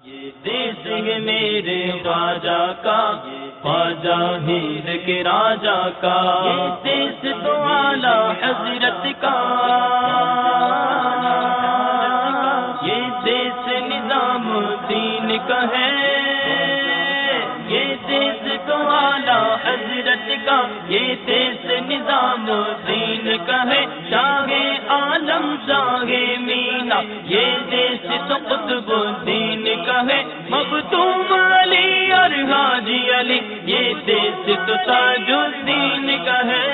یہ دیس ہے میرے خواجہ کا، خواجہ ہند کے راجا کا، یہ دیس تو اعلیٰ حضرت کا، یہ دیس نظام الدین کا ہے، یہ دیس تو اعلیٰ حضرت کا، یہ دیس نظام الدین کا ہے، شاہ عالم شاہ مینا، یہ دیس تو قطب الدین کا ہے، مختوم علی اور حاجی علی، یہ دیس تو تاج الدین کا ہے،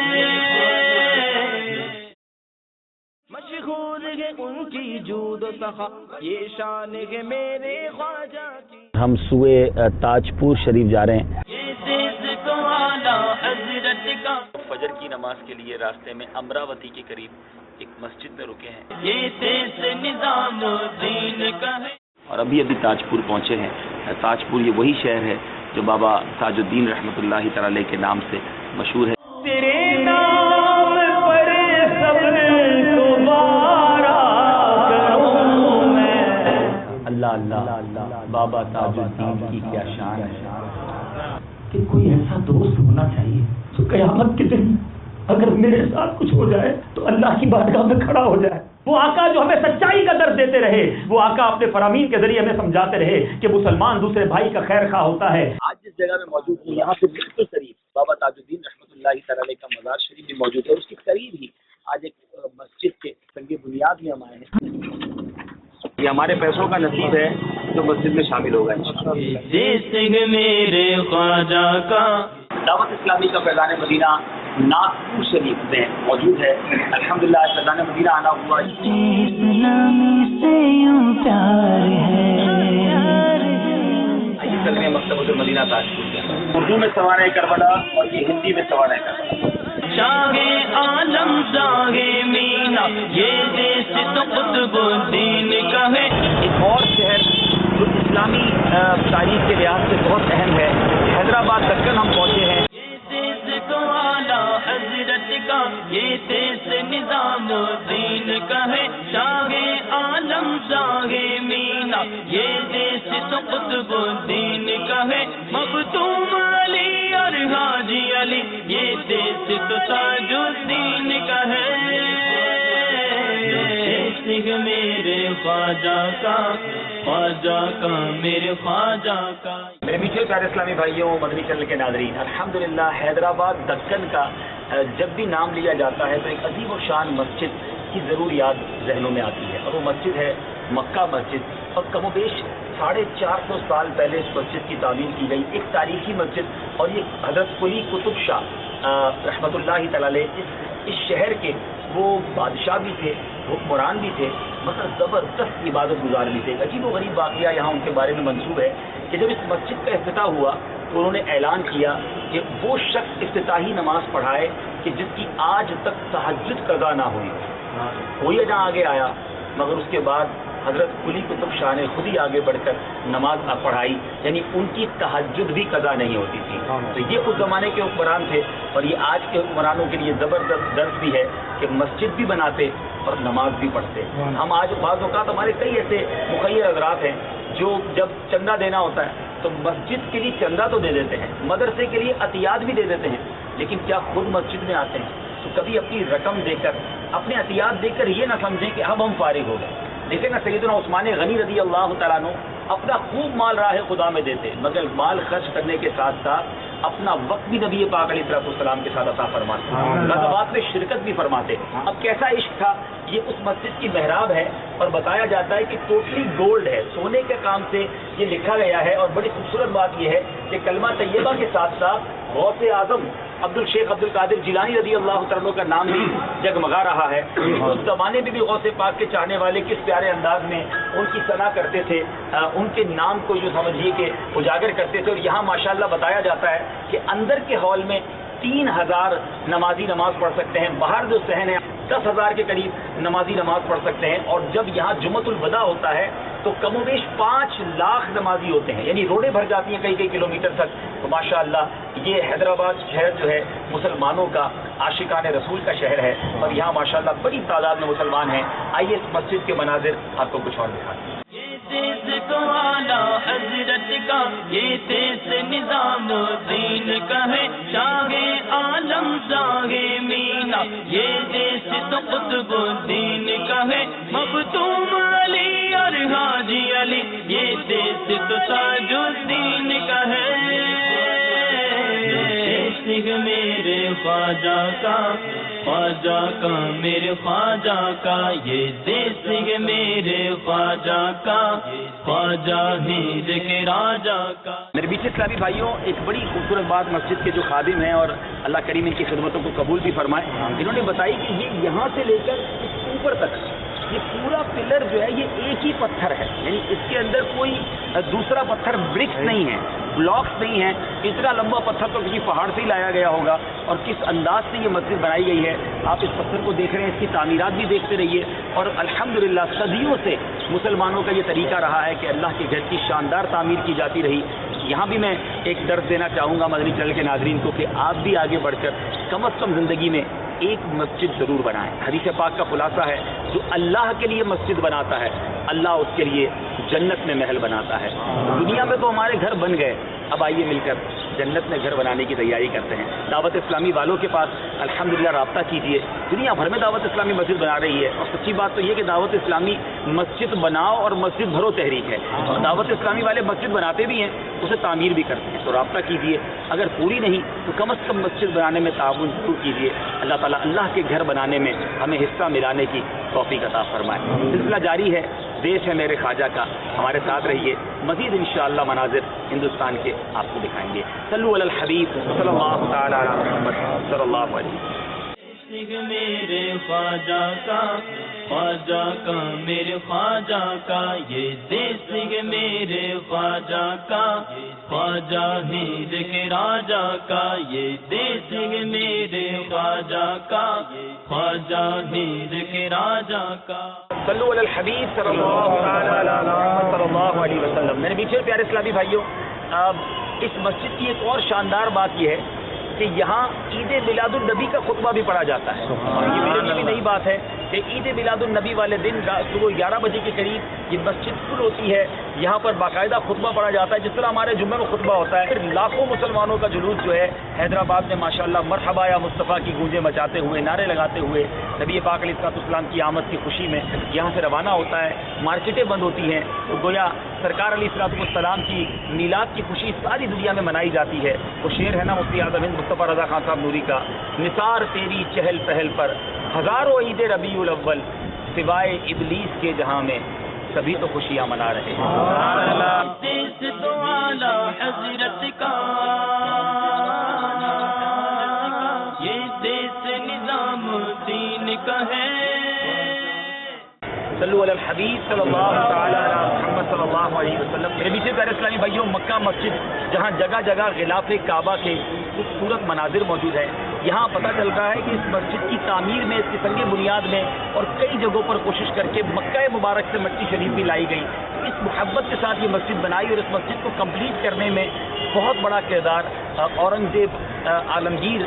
مشہور ہے ان کی جود و سخا، یہ شان ہے میرے خواجہ کی۔ ہم سوئے تاج پور شریف جا رہے ہیں۔ یہ دیس تو اعلیٰ حضرت کا۔ فجر کی نماز کے لیے راستے میں امراوتی کے قریب ایک مسجد میں رکے ہیں، یہ دیس نظام الدین کا ہے، اور ابھی تاج پور پہنچے ہیں۔ تاج پور یہ وہی شہر ہے جو بابا تاج الدین رحمۃ اللہ تعالی کے نام سے مشہور ہے۔ تیرے نام پر صبر دوبارہ کروں میں۔ اللہ اللہ، بابا تاج الدین کی کیا شان ہے کہ کوئی ایسا دوست ہونا چاہیے جو قیامت کے دن اگر میرے ساتھ کچھ ہو جائے تو اللہ کی بارگاہ میں کھڑا ہو جائے۔ وہ آقا جو ہمیں سچائی کا درس دیتے رہے، وہ آقا اپنے فرامین کے ذریعے ہمیں سمجھاتے رہے کہ مسلمان دوسرے بھائی کا خیر خواہ ہوتا ہے۔ آج جس جگہ میں موجود ہوں یہاں سے بالکل قریب بابا تاج الدین رحمۃ اللہ تعالی کا مزار شریف بھی موجود ہے، اس کے قریب ہی آج ایک مسجد کے سنگ بنیاد میں ہم آئے ہیں۔ یہ ہمارے پیسوں کا نصیب ہے جو مسجد میں شامل ہوگا انشاءاللہ۔ دیس ہے میرے خواجہ کا۔ دعوت اسلامی کا فیضان مدینہ ناگپور شریف میں موجود ہے۔ الحمدللہ آج فیضان مدینہ آنا ہوا۔ اسلامی سے یوں پیار ہے، آئیے چلتے ہیں مکتبۃ المدینہ تاج پور کے اندر۔ اردو میں سوانح کربلا اور یہ ہندی میں سوانح کربلا۔ شاہ عالم شاہ مینا، یہ دیس تو قطب الدین کا ہے۔ ایک اور شہر جو اسلامی تاریخ کے لحاظ سے بہت اہم ہے، حیدرآباد دکن ہم پہنچے ہیں۔ یہ دیس تو اعلیٰ حضرت کا، یہ دیس نظام الدین کا ہے، شاہ عالم شاہ مینا، یہ دیس تو قطب الدین کا ہے، مختوم علی اور حاجی علی، یہ دیس تو تاج الدین کا ہے، دیس ہے میرے خواجہ کا، خواجہ کا میرے خواجہ کا۔ میرے میٹھے پیارے اسلامی بھائیوں، مدنی چینل کے ناظرین، الحمدللہ حیدرآباد دکن کا جب بھی نام لیا جاتا ہے تو ایک عظیم و شان مسجد کی ضرور یاد ذہنوں میں آتی ہے، اور وہ مسجد ہے مکہ مسجد، اور کم و بیش 450 سال پہلے اس مسجد کی تعمیر کی گئی ایک تاریخی مسجد، اور یہ حضرت قلی قطب شاہ رحمۃ اللہ تعالی اس شہر کے وہ بادشاہ بھی تھے، حکمران بھی تھے، مگر زبردست عبادت گزار بھی تھے۔ ایک عجیب و غریب واقعہ یہاں ان کے بارے میں منسوب ہے کہ جب اس مسجد کا افتتاح ہوا تو انہوں نے اعلان کیا کہ وہ شخص افتتاحی نماز پڑھائے کہ جس کی آج تک تہجد قضا نہ ہوئی، کوئی نہ آگے آیا، مگر اس کے بعد حضرت قلی قطب شاہ نے خود ہی آگے بڑھ کر نماز پڑھائی، یعنی ان کی تہجد بھی قضا نہیں ہوتی تھی۔ تو یہ اس زمانے کے حکمران تھے، اور یہ آج کے حکمرانوں کے لیے زبردست درس بھی ہے کہ مسجد بھی بناتے اور نماز بھی پڑھتے۔ ہم آج بعض اوقات ہمارے کئی ایسے مخیر حضرات ہیں جو جب چندہ دینا ہوتا ہے تو مسجد کے لیے چندہ تو دے دیتے ہیں، مدرسے کے لیے عطیات بھی دے دیتے ہیں، لیکن کیا خود مسجد میں آتے ہیں تو کبھی اپنی رقم دے کر، اپنے عطیات دے کر یہ نہ سمجھیں کہ اب ہم فارغ ہو گئے۔ دیکھیں نا سیدنا عثمان غنی رضی اللہ تعالیٰ عنہ اپنا خوب مال راہ خدا میں دیتے، مگر مال خرچ کرنے کے ساتھ ساتھ اپنا وقت بھی نبی پاک علیہ السلام کے ساتھ عطا فرماتے، غزوات میں شرکت بھی فرماتے۔ اب کیسا عشق تھا، یہ اس مسجد کی محراب ہے، اور بتایا جاتا ہے کہ ٹوٹلی گولڈ ہے، سونے کے کام سے یہ لکھا گیا ہے، اور بڑی خوبصورت بات یہ ہے کہ کلمہ طیبہ کے ساتھ ساتھ غوث اعظم عبد الشیخ عبد القادر جیلانی رضی اللہ تعالیٰ کا نام بھی جگمگا رہا ہے۔ اس زمانے میں بھی غوث پاک کے چاہنے والے کس پیارے انداز میں ان کی ثنا کرتے تھے، ان کے نام کو جو سمجھیے کہ اجاگر کرتے تھے۔ اور یہاں ماشاءاللہ بتایا جاتا ہے کہ اندر کے ہال میں 3000 نمازی نماز پڑھ سکتے ہیں، باہر جو صحن ہے 10,000 کے قریب نمازی نماز پڑھ سکتے ہیں، اور جب یہاں جمعۃ الوداع ہوتا ہے تو کم و بیش 5 لاکھ نمازی ہوتے ہیں، یعنی روڈیں بھر جاتی ہیں کئی کلومیٹر تک۔ تو ماشاءاللہ یہ حیدرآباد شہر جو ہے مسلمانوں کا عاشقان رسول کا شہر ہے، اور یہاں ماشاءاللہ بڑی تعداد میں مسلمان ہیں۔ آئیے اس مسجد کے مناظر آپ کو کچھ اور دکھاتے ہیں۔ یہ دیس تو اعلیٰ یہ دیس نظام دین کا ہے، شاہ عالم شاہ مینا یہ دیس تو قطب الدین کا ہے، مختوم علی اور حاجی علی یہ دیس تو تاج الدین کا ہے، دیس میرے خواجہ کا، خواجہ کا میرے خواجہ کا، یہ دیس میرے خواجہ کا، خواجہ ہند کے راجا کا۔ میرے بیچ اسلامی بھائیوں، ایک بڑی خوبصورت بات مسجد کے جو خادم ہیں اور اللہ کریم ان کی خدمتوں کو قبول بھی فرمائے، انہوں نے بتائی کہ یہ یہاں سے لے کر اوپر تک یہ پورا پلر جو ہے یہ ایک ہی پتھر ہے، یعنی اس کے اندر کوئی دوسرا پتھر برکس نہیں ہے، بلاکس نہیں ہے۔ اتنا لمبا پتھر تو کسی پہاڑ سے ہی لایا گیا ہوگا، اور کس انداز سے یہ مسجد بنائی گئی ہے آپ اس پتھر کو دیکھ رہے ہیں، اس کی تعمیرات بھی دیکھتے رہیے، اور الحمدللہ صدیوں سے مسلمانوں کا یہ طریقہ رہا ہے کہ اللہ کے گھر کی شاندار تعمیر کی جاتی رہی۔ یہاں بھی میں ایک درس دینا چاہوں گا مدنی چینل کے ناظرین کو کہ آپ بھی آگے بڑھ کر کم از کم زندگی میں ایک مسجد ضرور بنائیں۔ حدیث پاک کا خلاصہ ہے، جو اللہ کے لیے مسجد بناتا ہے اللہ اس کے لیے جنت میں محل بناتا ہے۔ دنیا میں تو ہمارے گھر بن گئے، اب آئیے مل کر جنت میں گھر بنانے کی تیاری کرتے ہیں۔ دعوت اسلامی والوں کے پاس الحمدللہ رابطہ کیجیے، دنیا بھر میں دعوت اسلامی مسجد بنا رہی ہے، اور سچی بات تو یہ کہ دعوت اسلامی مسجد بناؤ اور مسجد بھرو تحریک ہے، اور دعوت اسلامی والے مسجد بناتے بھی ہیں، اسے تعمیر بھی کرتے ہیں، تو رابطہ کیجیے، اگر پوری نہیں تو کم از کم مسجد بنانے میں تعاون ضرور کیجیے۔ اللہ تعالیٰ اللہ کے گھر بنانے میں ہمیں حصہ ملانے کی توفیق عطا فرمائے۔ سلسلہ جاری ہے، دیش ہے میرے خواجہ کا، ہمارے ساتھ رہیے، مزید انشاءاللہ مناظر ہندوستان کے آپ کو دکھائیں گے۔ صلو علی الحبیب صلی اللہ تعالی علی محمد صلی اللہ علیہ وسلم۔ میرے خواجہ کا، خواجہ کا میرے خواجہ کا، یہ دیس میرے خواجہ کا، خواجہ ہند کے راجا کا، یہ دیس میرے خواجہ کا، خواجہ ہند کے راجا کا۔ صلو علی الحبیب صلی اللہ علی محمد صلی اللہ علیہ وسلم۔ میرے میٹھے پیارے اسلامی بھائیوں، اس مسجد کی ایک اور شاندار بات یہ ہے کہ یہاں عید میلاد النبی کا خطبہ بھی پڑھا جاتا ہے، اور یہ میرے لیے بھی نئی بات ہے کہ عید میلاد النبی والے دن صبح 11 بجے کے قریب یہ مسجد کھل ہوتی ہے، یہاں پر باقاعدہ خطبہ پڑھا جاتا ہے، جس طرح ہمارے جمعے میں خطبہ ہوتا ہے۔ پھر لاکھوں مسلمانوں کا جلوس جو ہے حیدرآباد میں ماشاءاللہ مرحبا یا مصطفیٰ کی گونجیں مچاتے ہوئے، نعرے لگاتے ہوئے نبی پاک علیہ السلام کی آمد کی خوشی میں یہاں سے روانہ ہوتا ہے۔ مارکیٹیں بند ہوتی ہیں تو گویا سرکار علیہ السلام کی میلاد کی خوشی ساری دنیا میں منائی جاتی ہے۔ وہ شعر ہے نا مفتی اعظم ہند مصطفیٰ رضا خان صاحب نوری کا، نثار تیری چہل پہل پر ہزاروں عید ربیع الاول، سوائے ابلیس کے جہاں میں سبھی تو خوشیاں منا رہے ہیں۔ دیس تو اعلیٰ حضرت کا، یہ دیس نظام دین کا ہے۔ صلو علی الحبیب صلی اللہ تعالی علی محمد صلی اللہ علیہ وسلم۔ میرے میٹھے پیارے اسلامی بھائیوں، مکہ مسجد جہاں جگہ جگہ غلاف کعبہ کے خوبصورت مناظر موجود ہیں، یہاں پتہ چل رہا ہے کہ اس مسجد کی تعمیر میں، اس کی سنگ بنیاد میں اور کئی جگہوں پر کوشش کر کے مکہ مبارک سے مٹی شریف بھی لائی گئی۔ اس محبت کے ساتھ یہ مسجد بنائی، اور اس مسجد کو کمپلیٹ کرنے میں بہت بڑا کردار اورنگزیب عالمگیر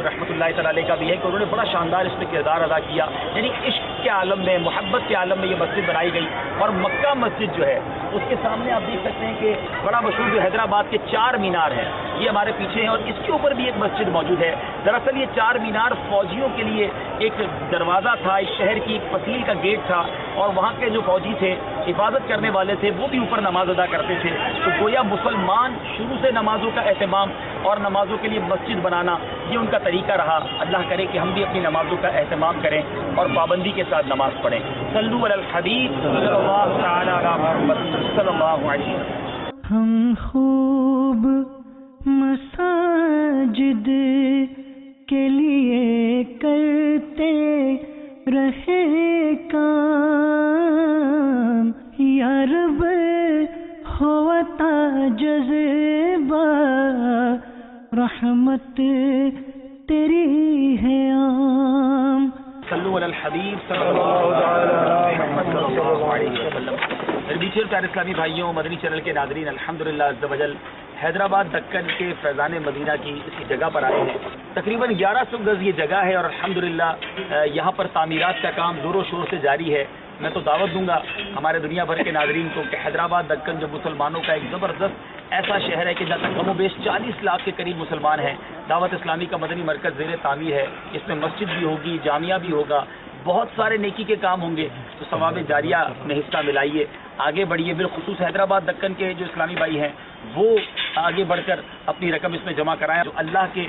رحمۃ اللہ تعالی علیہ کا بھی ہے کہ انہوں نے بڑا شاندار اس میں کردار ادا کیا، یعنی عشق کے عالم میں، محبت کے عالم میں یہ مسجد بنائی گئی۔ اور مکہ مسجد جو ہے اس کے سامنے آپ دیکھ سکتے ہیں کہ بڑا مشہور جو حیدرآباد کے 4 مینار ہیں، یہ ہمارے پیچھے ہیں، اور اس کے اوپر بھی ایک مسجد موجود ہے۔ دراصل یہ 4 مینار فوجیوں کے لیے ایک دروازہ تھا، اس شہر کی ایک فصیل کا گیٹ تھا، اور وہاں کے جو فوجی تھے، حفاظت کرنے والے تھے، وہ بھی اوپر نماز ادا کرتے تھے۔ تو گویا مسلمان شروع سے نمازوں کا اہتمام اور نمازوں کے لیے مسجد بنانا یہ ان کا طریقہ رہا۔ اللہ کرے کہ ہم بھی اپنی نمازوں کا اہتمام کریں اور پابندی کے ساتھ نماز پڑھیں۔ صلو علی الحبیب صلی اللہ تعالی علی محمد صلی اللہ علیہ وسلم۔ ہم خوب مساجد کے لیے کرتے رہے کام، یا رب ہوتا جذبہ رحمت تیری ہے عام۔ صلو علی الحبیب صلی اللہ علیہ وسلم۔ میرے بیچ پیارے اسلامی بھائیوں، مدنی چینل کے ناظرین، الحمدللہ عز و جل حیدرآباد دکن کے فیضان مدینہ کی اسی جگہ پر آئے ہیں۔ تقریباً 1100 گز یہ جگہ ہے، اور الحمدللہ یہاں پر تعمیرات کا کام زور و شور سے جاری ہے۔ میں تو دعوت دوں گا ہمارے دنیا بھر کے ناظرین کو کہ حیدرآباد دکن جو مسلمانوں کا ایک زبردست ایسا شہر ہے کہ جہاں تک کم و بیش 40 لاکھ کے قریب مسلمان ہیں. دعوت اسلامی کا مدنی مرکز زیر تعمیر ہے. اس میں مسجد بھی ہوگی, جامعہ بھی ہوگا, بہت سارے نیکی کے کام ہوں گے. تو ثواب جاریہ میں حصہ ملائیے, آگے بڑھیے. بالخصوص حیدرآباد دکن کے جو اسلامی بھائی ہیں وہ آگے بڑھ کر اپنی رقم اس میں جمع کرائیں. جو اللہ کے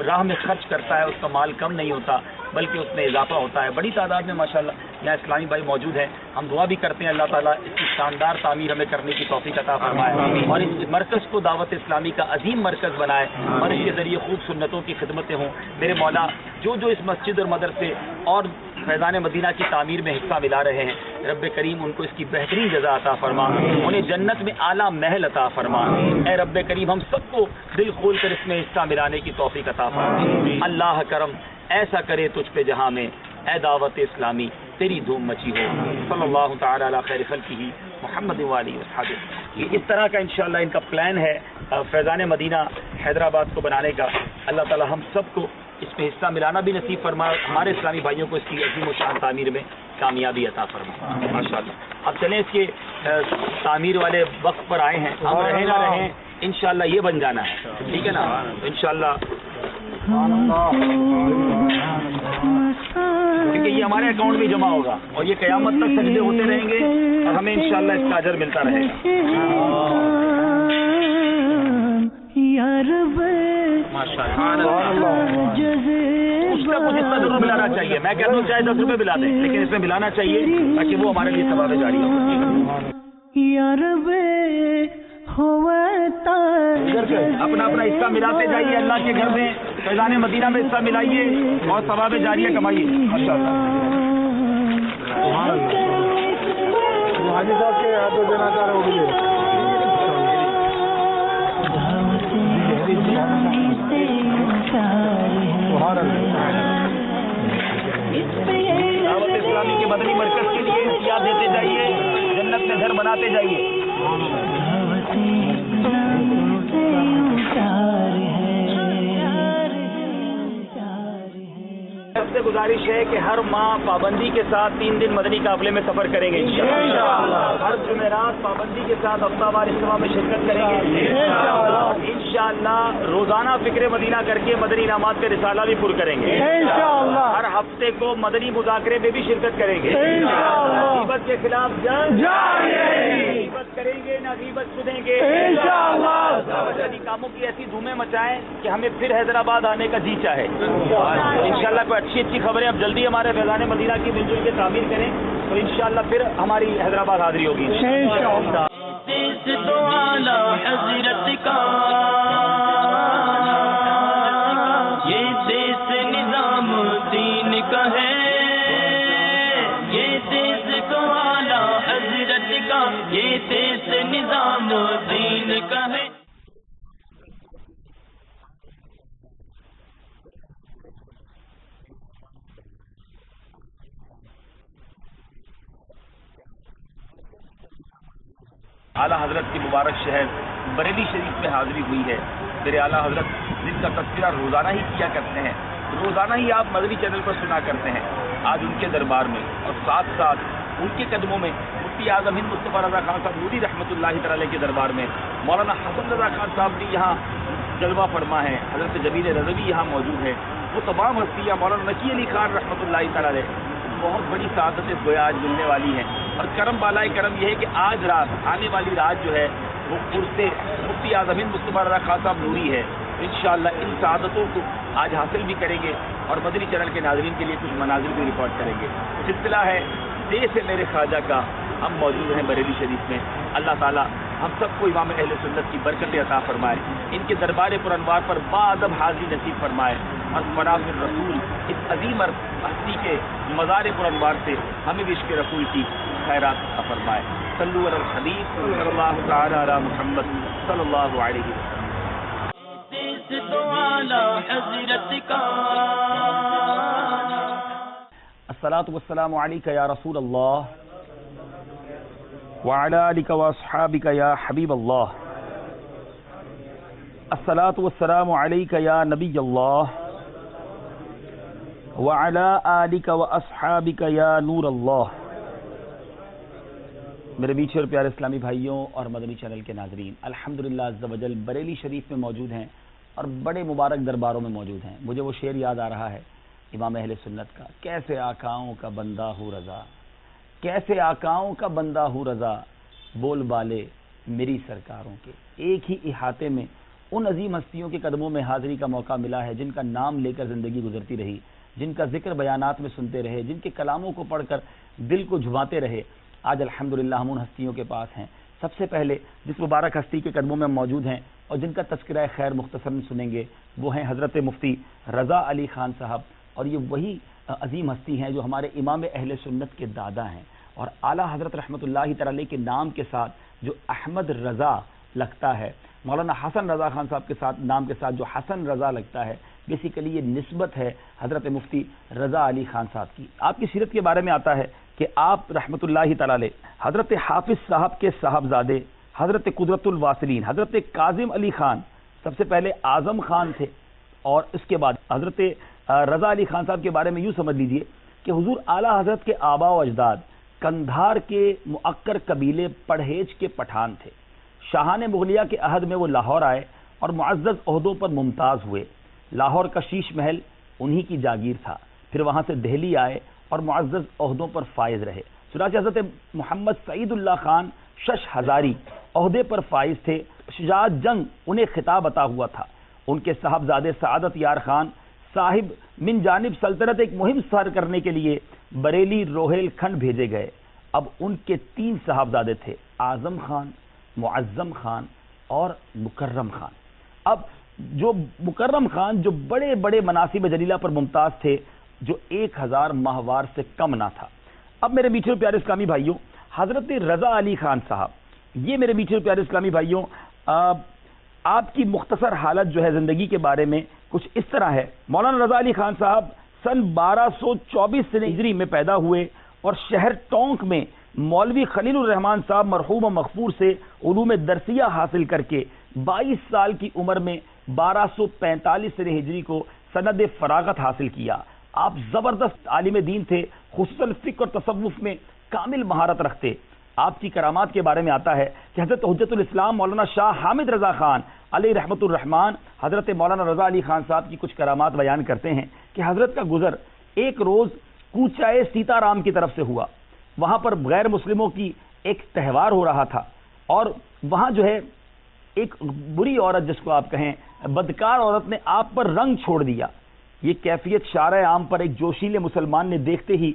راہ میں خرچ کرتا ہے اس کا مال کم نہیں ہوتا بلکہ اس میں اضافہ ہوتا ہے. بڑی تعداد میں ماشاءاللہ یہاں اسلامی بھائی موجود ہیں. ہم دعا بھی کرتے ہیں اللہ تعالیٰ اس کی شاندار تعمیر ہمیں کرنے کی توفیق عطا فرمائے اور اس مرکز کو دعوت اسلامی کا عظیم مرکز بنائے اور اس کے ذریعے خوب سنتوں کی خدمتیں ہوں. میرے مولا جو جو اس مسجد اور مدرسے اور فیضان مدینہ کی تعمیر میں حصہ ملا رہے ہیں, رب کریم ان کو اس کی بہترین جزا عطا فرما, انہیں جنت میں اعلیٰ محل عطا فرما. اے رب کریم ہم سب کو دل کھول کر اس میں حصہ ملانے کی توفیق عطا فرما. اللہ کرم ایسا کرے تجھ پہ جہاں میں, اے دعوت اسلامی تیری دھوم مچی ہو. صلی اللہ تعالی علی خیر خلقہ محمد والی وصحبہ. یہ اس طرح کا انشاءاللہ ان کا پلان ہے فیضان مدینہ حیدرآباد کو بنانے کا. اللہ تعالی ہم سب کو اس میں حصہ ملانا بھی نصیب فرما, ہمارے اسلامی بھائیوں کو اس کی عظیم و شان تعمیر میں کامیابی عطا فرما ماشاءاللہ. اب چلیں اس کے تعمیر والے وقت پر آئے ہیں, ہم رہیں نہ رہیں انشاءاللہ یہ بن جانا ہے, ٹھیک ہے نا. انشاءاللہ کیونکہ یہ ہمارے اکاؤنٹ میں جمع ہوگا اور یہ قیامت تک سجدے ہوتے رہیں گے اور ہمیں انشاءاللہ اس کا اجر ملتا رہے گا. اس کا کچھ حصہ ضرور ملانا چاہیے. میں کہتا ہوں چاہے 10 روپے ملا دیں لیکن اس میں ملانا چاہیے تاکہ وہ ہمارے لیے ثواب جاری ہو. اپنا اپنا حصہ ملاتے جائیے اللہ کے گھر میں, فیضان مدینہ میں حصہ ملائیے اور ثواب جاریہ کمائیے ماشاءاللہ. حاجی صاحب کے ہاتھوں دینا چاہ رہے ہو دعوت اسلامی کے مدنی مرکز کے لیے امتیاز دیتے جائیے, جنت میں گھر بناتے جائیے. سب سے گزارش ہے کہ ہر ماہ پابندی کے ساتھ 3 دن مدنی قافلے میں سفر کریں گے انشاءاللہ. ہر جمعرات پابندی کے ساتھ ہفتہ وار اجتماع میں شرکت کریں گے انشاءاللہ. روزانہ فکر مدینہ کر کے مدنی انعامات کا رسالہ بھی پر کریں گے انشاءاللہ. ہر ہفتے کو مدنی مذاکرے میں بھی شرکت کریں گے غیبت کے خلاف جنگ غیبت کریں گے نہ غیبت سنیں گے انشاءاللہ. کاموں کی ایسی دھومیں مچائیں کہ ہمیں پھر حیدرآباد آنے کا جی چاہے انشاءاللہ. کوئی اچھی خبریں اب جلدی ہمارے فیضان مدینہ کی مل جل کے تعمیر کریں تو انشاءاللہ پھر ہماری حیدرآباد حاضری ہوگی انشاءاللہ. تو اعلی حضرت کا یہ دیس نظام دین کا ہے, یہ دیس تو اعلی حضرت کا, یہ دیس نظام دین کا ہے. اعلیٰ حضرت کی مبارک شہر بریلی شریف میں حاضری ہوئی ہے. میرے اعلیٰ حضرت جن کا تذکرہ روزانہ ہی کیا کرتے ہیں, روزانہ ہی آپ مدنی چینل پر سنا کرتے ہیں, آج ان کے دربار میں اور ساتھ ساتھ ان کے قدموں میں مفتی اعظم ہند مصطفیٰ رضا خان صاحب نوری رحمۃ اللہ تعالی کے دربار میں مولانا حسن رضا خان صاحب بھی یہاں جلوہ فرما ہے, حضرت جمیل رضوی یہاں موجود ہے, وہ تمام ہستیاں مولانا نقی علی خان رحمۃ اللہ تعالی بہت بڑی سعادت گویا آج ملنے والی ہیں. اور کرم بالائے کرم یہ ہے کہ آج رات آنے والی رات جو ہے وہ عرس مفتی اعظم ہند مصطفیٰ رضا خان صاحب نوری ہے. انشاءاللہ ان سعادتوں کو آج حاصل بھی کریں گے اور مدنی چینل کے ناظرین کے لیے کچھ مناظر بھی ریکارڈ کریں گے. سلسلہ ہے دیس ہے میرے خواجہ کا, ہم موجود ہیں بریلی شریف میں. اللہ تعالیٰ ہم سب کو امام اہل سنت کی برکت عطا فرمائے, ان کے دربار پرانوار پر باادب حاضری نصیب فرمائے اور فراغ الرسول اس عظیم ہستی کے مزار پرانوار سے ہمیں بھی عشق رسول کی خیرات عطا فرمائے. صلو علی الحبیب صلی اللہ تعالی علی محمد صلی اللہ علیہ وسلم. الصلاۃ والسلام علیک یا رسول اللہ وعلی آلک واصحابک یا حبیب اللہ. الصلاۃ والسلام علیک یا نبی اللہ وعلی آلک واصحابک یا نور اللہ. میرے بیچے اور پیارے اسلامی بھائیوں اور مدنی چینل کے ناظرین، الحمدللہ عز و جل بریلی شریف میں موجود ہیں اور بڑے مبارک درباروں میں موجود ہیں۔ مجھے وہ شعر یاد آ رہا ہے امام اہل سنت کا، کیسے آقاؤں کا بندہ ہوں رضا، کیسے آقاؤں کا بندہ ہوں رضا، بول بالے میری سرکاروں کے۔ ایک ہی احاطے میں ان عظیم ہستیوں کے قدموں میں حاضری کا موقع ملا ہے جن کا نام لے کر زندگی گزرتی رہی، جن کا ذکر بیانات میں سنتے رہے، جن کے کلاموں کو پڑھ کر دل کو جھماتے رہے۔ آج الحمدللہ ہم ان ہستیوں کے پاس ہیں۔ سب سے پہلے جس مبارک ہستی کے قدموں میں موجود ہیں اور جن کا تذکرہ خیر مختصر میں سنیں گے وہ ہیں حضرت مفتی رضا علی خان صاحب، اور یہ وہی عظیم ہستی ہیں جو ہمارے امام اہل سنت کے دادا ہیں، اور اعلیٰ حضرت رحمۃ اللہ تعالی کے نام کے ساتھ جو احمد رضا لگتا ہے، مولانا حسن رضا خان صاحب کے ساتھ نام کے ساتھ جو حسن رضا لگتا ہے، بیسیکلی یہ نسبت ہے حضرت مفتی رضا علی خان صاحب کی۔ آپ کی سیرت کے بارے میں آتا ہے کہ آپ رحمۃ اللہ تعالی حضرت حافظ صاحب کے صاحبزادے حضرت قدرت الواصلین حضرت کاظم علی خان سب سے پہلے اعظم خان تھے، اور اس کے بعد حضرت رضا علی خان صاحب کے بارے میں یوں سمجھ لیجئے کہ حضور اعلیٰ حضرت کے آبا و اجداد کندھار کے مؤکر قبیلے پڑھیج کے پٹھان تھے۔ شاہان مغلیہ کے عہد میں وہ لاہور آئے اور معزز عہدوں پر ممتاز ہوئے۔ لاہور کا شیش محل انہی کی جاگیر تھا، پھر وہاں سے دہلی آئے اور معزز عہدوں پر فائز رہے۔ چنانچہ حضرت محمد سعید اللہ خان شش ہزاری عہدے پر فائز تھے، شجاعت جنگ انہیں خطاب عطا ہوا تھا۔ ان کے صاحبزادے سعادت یار خان صاحب من جانب سلطنت ایک مہم سر کرنے کے لیے بریلی روہیل کھنڈ بھیجے گئے۔ اب ان کے 3 صاحبزادے تھے، اعظم خان، معظم خان اور مکرم خان۔ اب جو مکرم خان جو بڑے بڑے مناصب جلیلہ پر ممتاز تھے، جو 1000 ماہوار سے کم نہ تھا۔ اب میرے میٹھے پیارے اسلامی بھائیوں، حضرت رضا علی خان صاحب، یہ میرے میٹھے پیارے اسلامی بھائیوں آپ کی مختصر حالت جو ہے زندگی کے بارے میں کچھ اس طرح ہے۔ مولانا رضا علی خان صاحب سن 1224 ہجری میں پیدا ہوئے اور شہر ٹونک میں مولوی خلیل الرحمان صاحب مرحوم و مغفور سے علوم درسیہ حاصل کر کے 22 سال کی عمر میں 1245 ہجری کو سند فراغت حاصل کیا۔ آپ زبردست عالم دین تھے، خصوصاً فقہ اور تصوف میں کامل مہارت رکھتے۔ آپ کی کرامات کے بارے میں آتا ہے کہ حضرت حجت الاسلام مولانا شاہ حامد رضا خان علیہ رحمت الرحمان حضرت مولانا رضا علی خان صاحب کی کچھ کرامات بیان کرتے ہیں کہ حضرت کا گزر ایک روز کوچائے سیتا رام کی طرف سے ہوا۔ وہاں پر غیر مسلموں کی ایک تہوار ہو رہا تھا، اور وہاں جو ہے ایک بری عورت، جس کو آپ کہیں بدکار عورت، نے آپ پر رنگ چھوڑ دیا۔ یہ کیفیت شارع عام پر ایک جوشیلے مسلمان نے دیکھتے ہی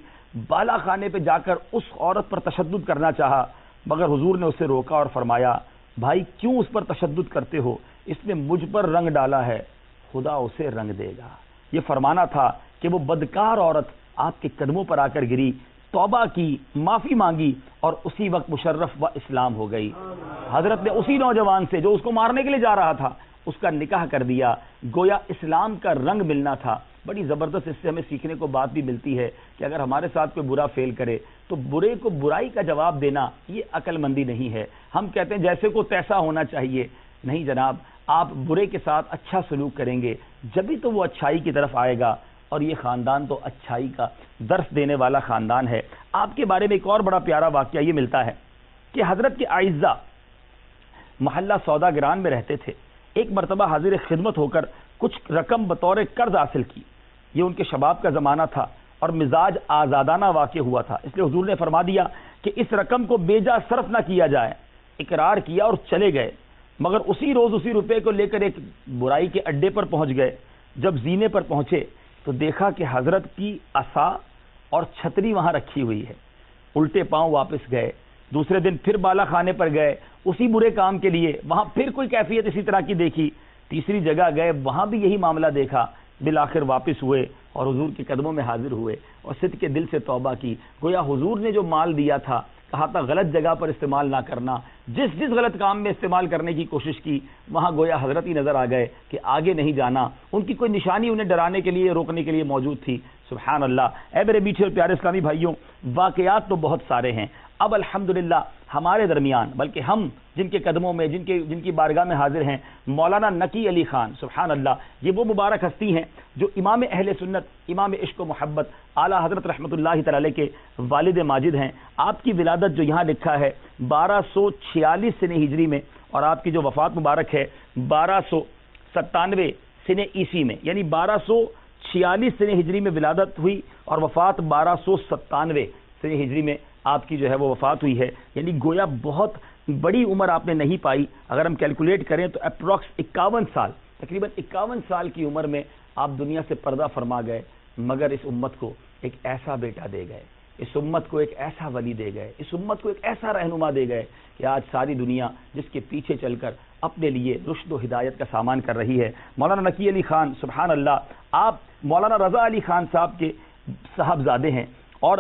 بالا خانے پہ جا کر اس عورت پر تشدد کرنا چاہا، مگر حضور نے اسے روکا اور فرمایا، بھائی کیوں اس پر تشدد کرتے ہو؟ اس نے مجھ پر رنگ ڈالا ہے، خدا اسے رنگ دے گا۔ یہ فرمانا تھا کہ وہ بدکار عورت آپ کے قدموں پر آ کر گری، توبہ کی، معافی مانگی، اور اسی وقت مشرف و اسلام ہو گئی۔ حضرت نے اسی نوجوان سے جو اس کو مارنے کے لیے جا رہا تھا اس کا نکاح کر دیا، گویا اسلام کا رنگ ملنا تھا۔ بڑی زبردست اس سے ہمیں سیکھنے کو بات بھی ملتی ہے کہ اگر ہمارے ساتھ کوئی برا فعل کرے تو برے کو برائی کا جواب دینا یہ عقل مندی نہیں ہے۔ ہم کہتے ہیں جیسے کو تیسا ہونا چاہیے، نہیں جناب، آپ برے کے ساتھ اچھا سلوک کریں گے جبھی تو وہ اچھائی کی طرف آئے گا، اور یہ خاندان تو اچھائی کا درس دینے والا خاندان ہے۔ آپ کے بارے میں ایک اور بڑا پیارا واقعہ یہ ملتا ہے کہ حضرت کے اعزہ محلہ سودا گران میں رہتے تھے۔ ایک مرتبہ حاضر خدمت ہو کر کچھ رقم بطور قرض حاصل کی۔ یہ ان کے شباب کا زمانہ تھا اور مزاج آزادانہ واقع ہوا تھا، اس لیے حضور نے فرما دیا کہ اس رقم کو بیجا صرف نہ کیا جائے۔ اقرار کیا اور چلے گئے، مگر اسی روز اسی روپے کو لے کر ایک برائی کے اڈے پر پہنچ گئے۔ جب زینے پر پہنچے تو دیکھا کہ حضرت کی عصا اور چھتری وہاں رکھی ہوئی ہے۔ الٹے پاؤں واپس گئے۔ دوسرے دن پھر بالا خانے پر گئے اسی برے کام کے لیے، وہاں پھر کوئی کیفیت اسی طرح کی دیکھی۔ تیسری جگہ گئے، وہاں بھی یہی معاملہ دیکھا۔ بالآخر واپس ہوئے اور حضور کے قدموں میں حاضر ہوئے اور صدق کے دل سے توبہ کی۔ گویا حضور نے جو مال دیا تھا، کہا تھا غلط جگہ پر استعمال نہ کرنا، جس غلط کام میں استعمال کرنے کی کوشش کی وہاں گویا حضرت ہی نظر آ گئے کہ آگے نہیں جانا۔ ان کی کوئی نشانی انہیں ڈرانے کے لیے، روکنے کے لیے موجود تھی۔ سبحان اللہ۔ اے میرے میٹھے اور پیارے اسلامی بھائیوں، واقعات تو بہت سارے ہیں۔ اب الحمدللہ ہمارے درمیان، بلکہ ہم جن کے قدموں میں جن کی بارگاہ میں حاضر ہیں مولانا نقی علی خان، سبحان اللہ، یہ وہ مبارک ہستی ہیں جو امام اہل سنت، امام عشق و محبت اعلیٰ حضرت رحمۃ اللہ تعالی کے والد ماجد ہیں۔ آپ کی ولادت جو یہاں لکھا ہے 1246 سنہ ہجری میں، اور آپ کی جو وفات مبارک ہے 1297 سنہ عیسوی میں، یعنی 1246 سنہ ہجری میں ولادت ہوئی اور وفات 1297 سنہ ہجری میں آپ کی جو ہے وہ وفات ہوئی ہے، یعنی گویا بہت بڑی عمر آپ نے نہیں پائی۔ اگر ہم کیلکولیٹ کریں تو اپروکس 51 سال، تقریباً 51 سال کی عمر میں آپ دنیا سے پردہ فرما گئے، مگر اس امت کو ایک ایسا بیٹا دے گئے، اس امت کو ایک ایسا ولی دے گئے، اس امت کو ایک ایسا رہنما دے گئے کہ آج ساری دنیا جس کے پیچھے چل کر اپنے لیے رشد و ہدایت کا سامان کر رہی ہے۔ مولانا نقی علی خان، سبحان اللہ، آپ مولانا رضا علی خان صاحب کے صاحبزادے ہیں اور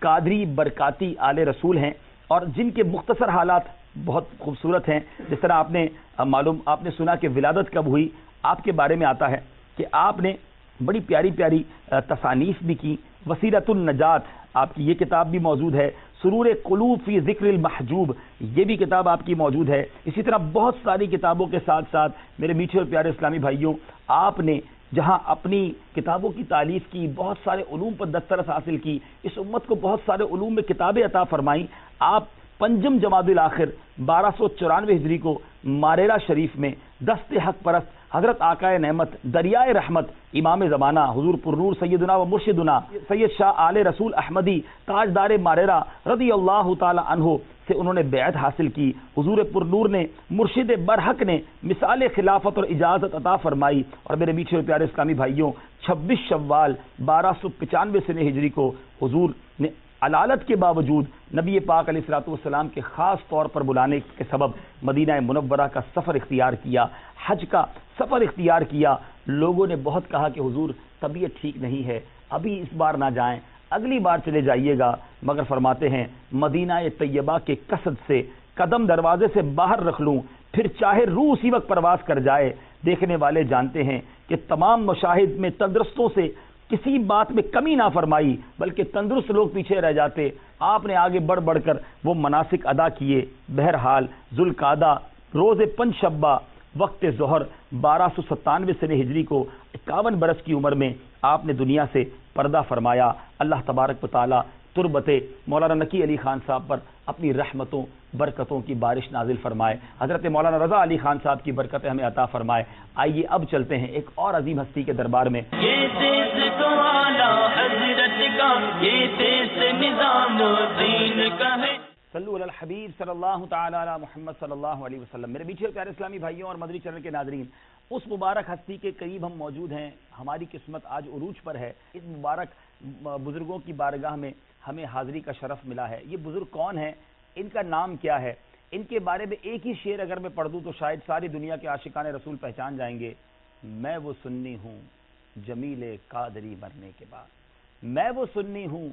قادری برکاتی آل رسول ہیں، اور جن کے مختصر حالات بہت خوبصورت ہیں۔ جس طرح آپ نے سنا کہ ولادت کب ہوئی، آپ کے بارے میں آتا ہے کہ آپ نے بڑی پیاری پیاری تصانیف بھی کی۔ وسیلۃ النجات آپ کی یہ کتاب بھی موجود ہے، سرور قلوب فی ذکر المحجوب یہ بھی کتاب آپ کی موجود ہے۔ اسی طرح بہت ساری کتابوں کے ساتھ ساتھ میرے میٹھے اور پیارے اسلامی بھائیوں، آپ نے جہاں اپنی کتابوں کی تالیف کی، بہت سارے علوم پر دسترس حاصل کی، اس امت کو بہت سارے علوم میں کتابیں عطا فرمائیں۔ آپ پنجم جمادی الاخر 1294 ہجری کو ماریرا شریف میں دست حق پرست حضرت آقا نعمت دریائے رحمت امام زمانہ حضور پرنور سیدنا و مرشدنا سید شاہ آل رسول احمدی تاجدار ماریرا رضی اللہ تعالی عنہ سے انہوں نے بیعت حاصل کی۔ حضور پرنور نے، مرشد برحق نے مثال خلافت اور اجازت عطا فرمائی، اور میرے میٹھے اور پیارے اسلامی بھائیوں 26 شوال 1295 سنہ ہجری کو حضور نے علالت کے باوجود نبی پاک علیہ الصلوۃ والسلام کے خاص طور پر بلانے کے سبب مدینہ منورہ کا سفر اختیار کیا، حج کا سفر اختیار کیا۔ لوگوں نے بہت کہا کہ حضور طبیعت ٹھیک نہیں ہے، ابھی اس بار نہ جائیں، اگلی بار چلے جائیے گا، مگر فرماتے ہیں مدینہ طیبہ کے قصد سے قدم دروازے سے باہر رکھ لوں، پھر چاہے روح اسی وقت پرواز کر جائے۔ دیکھنے والے جانتے ہیں کہ تمام مشاہد میں تندرستوں سے کسی بات میں کمی نہ فرمائی، بلکہ تندرست لوگ پیچھے رہ جاتے، آپ نے آگے بڑھ بڑھ کر وہ مناسک ادا کیے۔ بہرحال ذوالقعدہ روز پنج شبہ وقت ظہر 1297 سنہ ہجری کو 51 برس کی عمر میں آپ نے دنیا سے پردہ فرمایا۔ اللہ تبارک و تعالی تربت مولانا نقی علی خان صاحب پر اپنی رحمتوں برکتوں کی بارش نازل فرمائے، حضرت مولانا رضا علی خان صاحب کی برکتیں ہمیں عطا فرمائے۔ آئیے اب چلتے ہیں ایک اور عظیم ہستی کے دربار میں۔ یہ دیس تو اعلیٰ حضرت کا، یہ دیس نظام دین کا ہے۔ صلو علی الحبیب صلی اللہ تعالی علی محمد صلی اللہ علیہ وسلم۔ میرے میٹھے اور پیارے اسلامی بھائیوں اور مدنی چینل کے ناظرین، اس مبارک ہستی کے قریب ہم موجود ہیں، ہماری قسمت آج عروج پر ہے۔ اس مبارک بزرگوں کی بارگاہ میں ہمیں حاضری کا شرف ملا ہے۔ یہ بزرگ کون ہیں، ان کا نام کیا ہے، ان کے بارے میں ایک ہی شعر اگر میں پڑھ دوں تو شاید ساری دنیا کے عاشقان رسول پہچان جائیں گے۔ میں وہ سنی ہوں جمیل قادری مرنے کے بعد، میں وہ سنی ہوں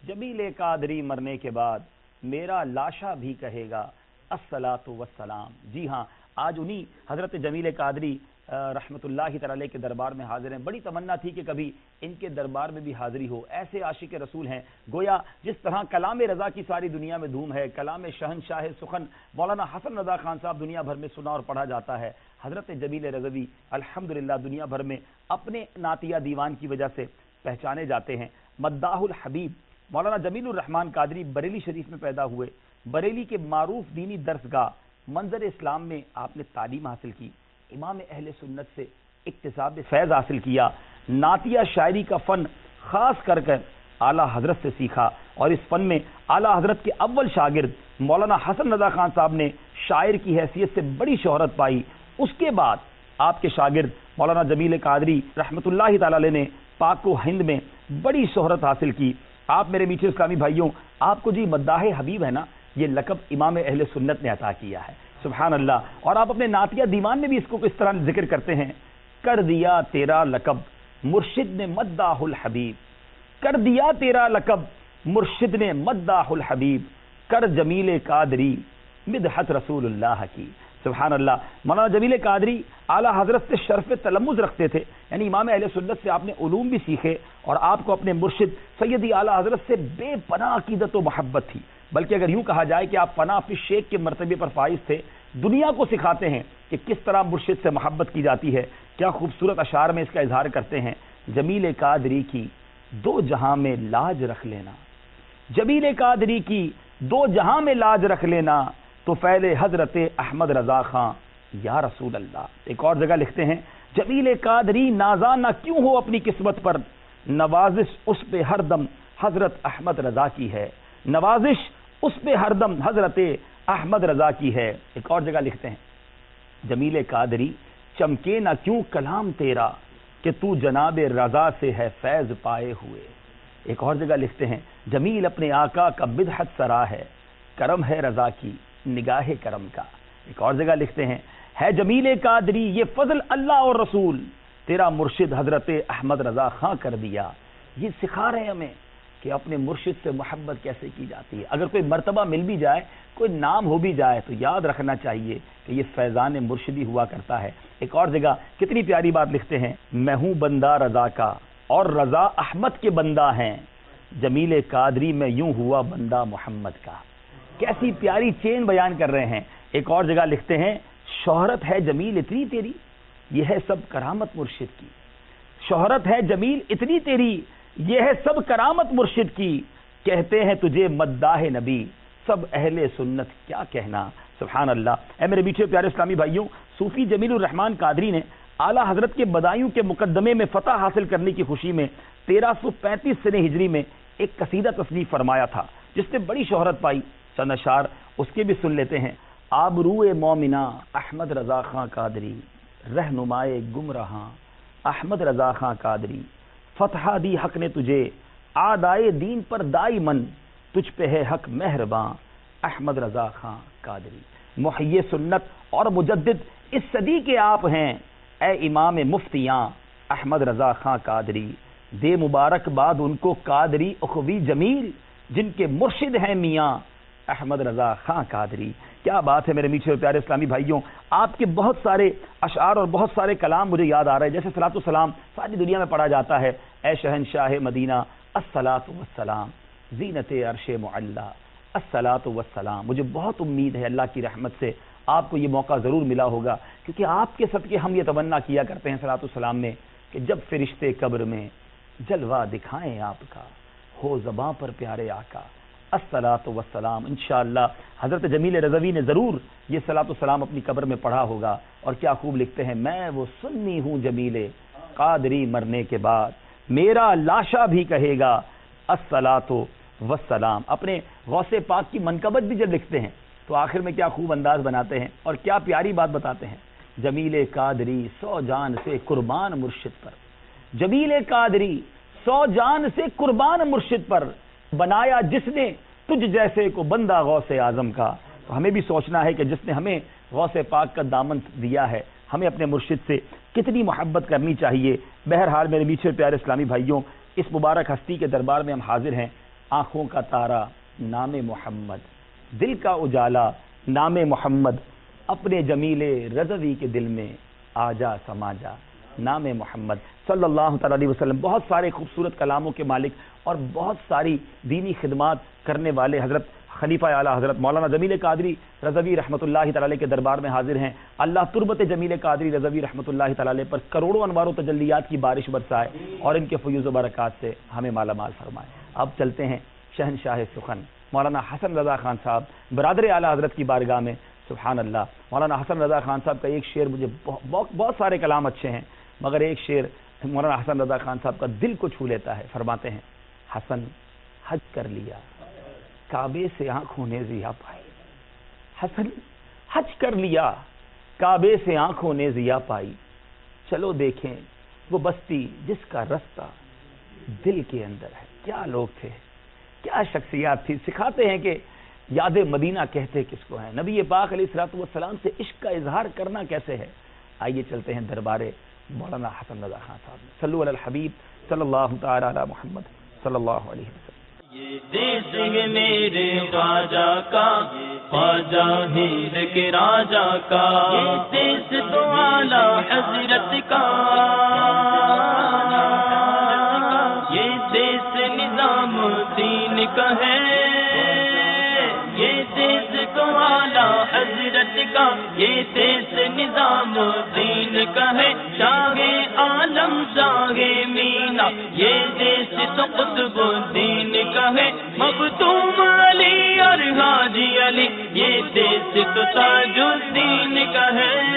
جمیل قادری مرنے کے بعد، میرا لاشا بھی کہے گا الصلاۃ والسلام۔ جی ہاں، آج انہی حضرت جمیل قادری رحمت اللہ تعالی کے دربار میں حاضر ہیں۔ بڑی تمنا تھی کہ کبھی ان کے دربار میں بھی حاضری ہو۔ ایسے عاشق رسول ہیں، گویا جس طرح کلام رضا کی ساری دنیا میں دھوم ہے، کلام شہنشاہ سخن مولانا حسن رضا خان صاحب دنیا بھر میں سنا اور پڑھا جاتا ہے، حضرت جمیل رضوی الحمدللہ دنیا بھر میں اپنے نعتیہ دیوان کی وجہ سے پہچانے جاتے ہیں۔ مداح الحبیب مولانا جمیل الرحمن قادری بریلی شریف میں پیدا ہوئے۔ بریلی کے معروف دینی درسگاہ منظر اسلام میں آپ نے تعلیم حاصل کی، امام اہل سنت سے اکتساب فیض حاصل کیا، نعتیہ شاعری کا فن خاص کر اعلیٰ حضرت سے سیکھا، اور اس فن میں اعلیٰ حضرت کے اول شاگرد مولانا حسن رضا خان صاحب نے شاعر کی حیثیت سے بڑی شہرت پائی۔ اس کے بعد آپ کے شاگرد مولانا جمیل قادری رحمت اللہ تعالی علیہ نے پاک و ہند میں بڑی شہرت حاصل کی۔ آپ میرے میٹھے اسلامی بھائیوں، آپ کو جی مداح حبیب ہے نا، یہ لقب امام اہل سنت نے عطا کیا ہے، سبحان اللہ، اور آپ اپنے نعتیہ دیوان میں بھی اس کو کس طرح ذکر کرتے ہیں، کر دیا تیرا لقب مرشد نے مداح الحبیب، کر دیا تیرا لقب مرشد نے مداح الحبیب، کر جمیل قادری مدحت رسول اللہ کی، سبحان اللہ۔ مولانا جمیل قادری اعلیٰ حضرت سے شرف تلمذ رکھتے تھے، یعنی امام اہل سنت سے آپ نے علوم بھی سیکھے، اور آپ کو اپنے مرشد سیدی اعلیٰ حضرت سے بے پناہ عقیدت و محبت تھی۔ بلکہ اگر یوں کہا جائے کہ آپ فنا فی شیخ کے مرتبے پر فائز تھے، دنیا کو سکھاتے ہیں کہ کس طرح مرشد سے محبت کی جاتی ہے۔ کیا خوبصورت اشعار میں اس کا اظہار کرتے ہیں، جمیل قادری کی دو جہاں میں لاج رکھ لینا، جمیل قادری کی دو جہاں میں لاج رکھ لینا، تو فیل حضرت احمد رضا خان یا رسول اللہ۔ ایک اور جگہ لکھتے ہیں، جمیل قادری نازا نہ کیوں ہو اپنی قسمت پر، نوازش اس پہ ہر دم حضرت احمد رضا کی ہے، نوازش اس پہ ہر دم حضرت احمد رضا کی ہے۔ ایک اور جگہ لکھتے ہیں، جمیل قادری چمکے نہ کیوں کلام تیرا، کہ تو جناب رضا سے ہے فیض پائے ہوئے۔ ایک اور جگہ لکھتے ہیں، جمیل اپنے آقا کا بدحت سرا ہے، کرم ہے رضا کی نگاہ کرم کا۔ ایک اور جگہ لکھتے ہیں، ہے جمیل قادری یہ فضل اللہ اور رسول، تیرا مرشد حضرت احمد رضا خان کر دیا۔ یہ سکھا رہے ہیں ہمیں کہ اپنے مرشد سے محبت کیسے کی جاتی ہے۔ اگر کوئی مرتبہ مل بھی جائے، کوئی نام ہو بھی جائے، تو یاد رکھنا چاہیے کہ یہ فیضان مرشدی ہوا کرتا ہے۔ ایک اور جگہ کتنی پیاری بات لکھتے ہیں، میں ہوں بندہ رضا کا اور رضا احمد کے بندہ ہیں، جمیل قادری میں یوں ہوا بندہ محمد کا۔ کیسی پیاری چین بیان کر رہے ہیں۔ ایک اور جگہ لکھتے ہیں، شہرت ہے جمیل اتنی تیری، یہ ہے سب کرامت مرشد کی، شہرت ہے جمیل اتنی تیری، یہ ہے سب کرامت مرشد کی، کہتے ہیں تجھے مداح نبی سب اہل سنت کیا کہنا۔ سبحان اللہ۔ اے میرے میٹھے پیارے اسلامی بھائیوں، صوفی جمیل الرحمان قادری نے اعلیٰ حضرت کے بدایوں کے مقدمے میں فتح حاصل کرنے کی خوشی میں 1335 سنہ ہجری میں ایک قصیدہ تصنیف فرمایا تھا جس نے بڑی شہرت پائی۔ چند اشعار اس کے بھی سن لیتے ہیں۔ آبروئے مومنہ احمد رضا خان قادری، رہنمائے گمراہاں احمد رضا خان قادری، فتح دی حق نے تجھے آدائے دین پر دائمن، تجھ پہ ہے حق مہرباں احمد رضا خان قادری۔ محیی سنت اور مجدد اس صدی کے آپ ہیں، اے امام مفتیاں احمد رضا خان قادری، دے مبارک باد ان کو قادری اخوی جمیل، جن کے مرشد ہیں میاں احمد رضا خان قادری۔ کیا بات ہے میرے میٹھے اور پیارے اسلامی بھائیوں، آپ کے بہت سارے اشعار اور بہت سارے کلام مجھے یاد آ رہے ہیں، جیسے صلاۃ والسلام ساری دنیا میں پڑھا جاتا ہے، اے شہنشاہ مدینہ الصلاۃ والسلام، زینت عرش معلی الصلاۃ والسلام۔ مجھے بہت امید ہے اللہ کی رحمت سے آپ کو یہ موقع ضرور ملا ہوگا، کیونکہ آپ کے صدقے ہم یہ تمنا کیا کرتے ہیں صلاۃ والسلام میں کہ جب فرشتے قبر میں جلوہ دکھائیں آپ کا، ہو زباں پر پیارے آقا الصلاۃ والسلام۔ انشاءاللہ حضرت جمیل رضوی نے ضرور یہ صلاۃ والسلام اپنی قبر میں پڑھا ہوگا، اور کیا خوب لکھتے ہیں، میں وہ سنی ہوں جمیل قادری مرنے کے بعد، میرا لاشا بھی کہے گا الصلاۃ والسلام۔ اپنے غوث پاک کی منقبت بھی جب لکھتے ہیں تو آخر میں کیا خوب انداز بناتے ہیں اور کیا پیاری بات بتاتے ہیں، جمیل قادری 100 جان سے قربان مرشد پر، جمیل قادری 100 جان سے قربان مرشد پر، بنایا جس نے تجھ جیسے کو بندہ غوث اعظم کا۔ تو ہمیں بھی سوچنا ہے کہ جس نے ہمیں غوث پاک کا دامن دیا ہے، ہمیں اپنے مرشد سے کتنی محبت کرنی چاہیے۔ بہرحال میرے میٹھے پیارے اسلامی بھائیوں، اس مبارک ہستی کے دربار میں ہم حاضر ہیں۔ آنکھوں کا تارا نام محمد، دل کا اجالا نام محمد، اپنے جمیل رضوی کے دل میں آجا سما جا نام محمد صلی اللہ تعالی علیہ وسلم۔ بہت سارے خوبصورت کلاموں کے مالک اور بہت ساری دینی خدمات کرنے والے حضرت خلیفہ اعلیٰ حضرت مولانا جمیل قادری رضوی رحمۃ اللہ تعالی کے دربار میں حاضر ہیں۔ اللہ تربت جمیل قادری رضوی رحمۃ اللہ تعالی پر کروڑوں انوار و تجلیات کی بارش برسائے اور ان کے فیوز و برکات سے ہمیں مالا مال فرمائے۔ اب چلتے ہیں شہنشاہ سخن مولانا حسن رضا خان صاحب برادر اعلیٰ حضرت کی بارگاہ میں۔ سبحان اللہ۔ مولانا حسن رضا خان صاحب کا ایک شعر مجھے بہت سارے کلام اچھے ہیں، مگر ایک شعر مولانا حسن رضا خان صاحب کا دل کو چھو لیتا ہے۔ فرماتے ہیں، حسن حج کر لیا کعبے سے آنکھوں نے ضیا پائی، حسن حج کر لیا کعبے سے آنکھوں نے ضیا پائی، چلو دیکھیں وہ بستی جس کا رستہ دل کے اندر ہے۔ کیا لوگ تھے، کیا شخصیات تھی۔ سکھاتے ہیں کہ یاد مدینہ کہتے کس کو ہیں، نبی پاک علیہ الصلوۃ والسلام سے عشق کا اظہار کرنا کیسے ہے۔ آئیے چلتے ہیں دربار مولانا حسن رضا خان صاحب۔ صلو علی الحبیب صلی اللہ تعالی علی محمد صلی اللہ علیہ وسلم۔ یہ دیس ہے میرے خواجہ کا، خواجہ ہند کے راجا کا، یہ دیس تو اعلیٰ حضرت کا، یہ دیس نظام الدین کا ہے، یہ دیس نظام الدین کا ہے، شاہ عالم شاہ مینا، یہ دیس تو قطب الدین کا ہے، مختوم علی اور حاجی علی، یہ دیس تو تاج الدین کا ہے۔